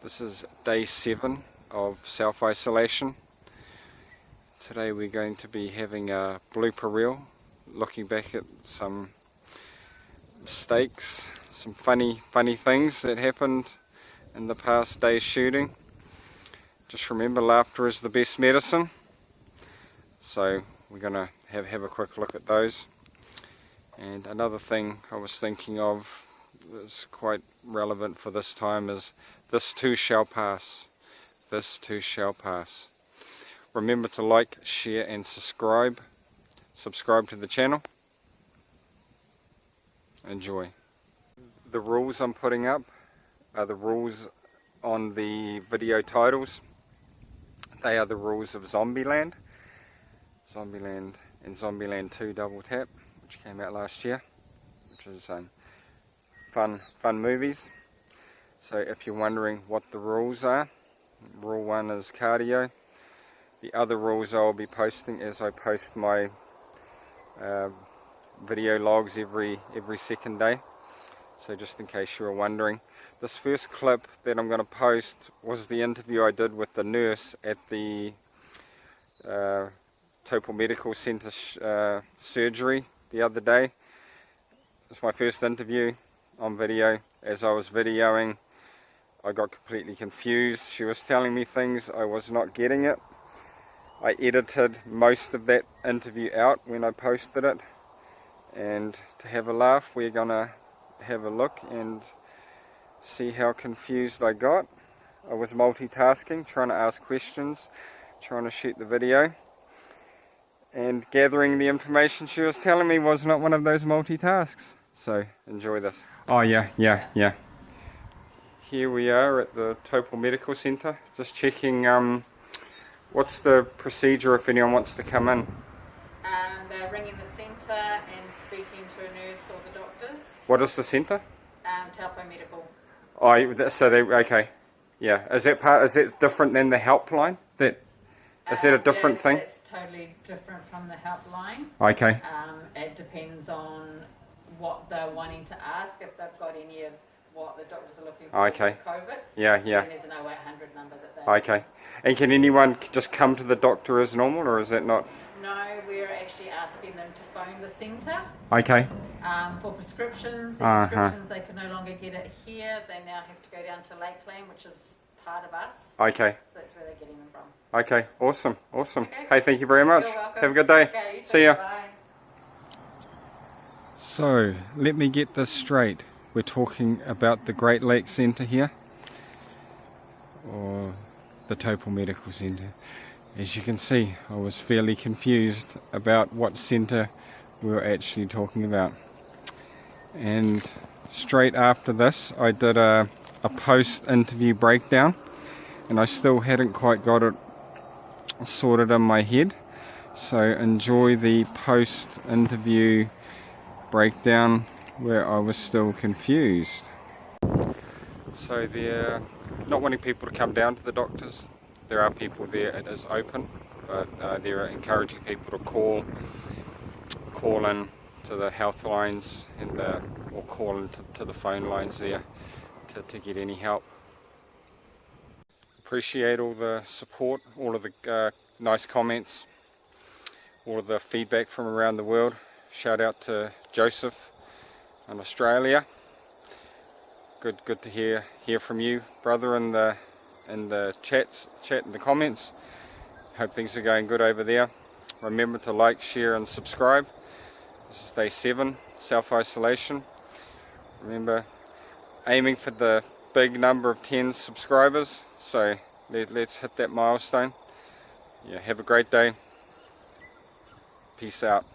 This is day 7 of self-isolation. Today we're going to be having a blooper reel, looking back at some mistakes, some funny things that happened in the past day's shooting. Just remember, laughter is the best medicine. So we're going to have a quick look at those. And another thing I was thinking of that's quite relevant for this time is this too shall pass. This too shall pass. Remember to like, share and subscribe. Subscribe to the channel. Enjoy. The rules I'm putting up are the rules on the video titles. They are the rules of Zombieland. Zombieland and Zombieland 2 Double Tap, which came out last year, which is fun movies. So if you're wondering what the rules are, rule 1 is cardio. The other rules I will be posting as I post my video logs every second day. So just in case you were wondering, this first clip that I'm going to post was the interview I did with the nurse at the Topol Medical Centre surgery the other day. It's my first interview on video. As I was videoing, I got completely confused. She was telling me things, I was not getting it. I edited most of that interview out when I posted it. And to have a laugh, we're gonna have a look and see how confused I got. I was multitasking, trying to ask questions, trying to shoot the video, and gathering the information she was telling me was not one of those multitasks. So enjoy this. Oh yeah. Here we are at the Topol Medical Centre, just checking what's the procedure if anyone wants to come in. They're ringing the centre and speaking to a nurse or the doctors. What is the centre? Topol Medical. Oh, so they, okay. Yeah, is that different than the helpline? Is that a different thing? It's totally different from the helpline. Okay. It depends on what they're wanting to ask, if they've got any of what the doctors are looking for Okay. for COVID. Yeah. And there's an 0800 number that they... Okay. And can anyone just come to the doctor as normal, or is that not? No, we're actually asking them to phone the centre. Okay. For prescriptions. Prescriptions, they can no longer get it here. They now have to go down to Lakeland, which is part of us. Okay. So that's where they're getting them from. Okay. Awesome. Okay. Hey, thank you very much. You're welcome. Have a good day. Okay, you too. See ya. Bye. So, let me get this straight. We're talking about the Great Lakes Centre here, or the Topol Medical Centre. As you can see, I was fairly confused about what centre we were actually talking about. And straight after this, I did a post-interview breakdown, and I still hadn't quite got it sorted in my head. So enjoy the post-interview breakdown where I was still confused. So they're not wanting people to come down to the doctors. There are people there, it is open, but they're encouraging people to call in to the health lines or call in to the phone lines there to get any help. Appreciate all the support, all of the nice comments, all of the feedback from around the world. Shout out to Joseph in Australia. Good to hear from you, brother, in the chat in the comments. Hope things are going good over there. Remember to like, share and subscribe. This is day 7, self-isolation. Remember, aiming for the big number of 10 subscribers. So let's hit that milestone. Yeah, have a great day. Peace out.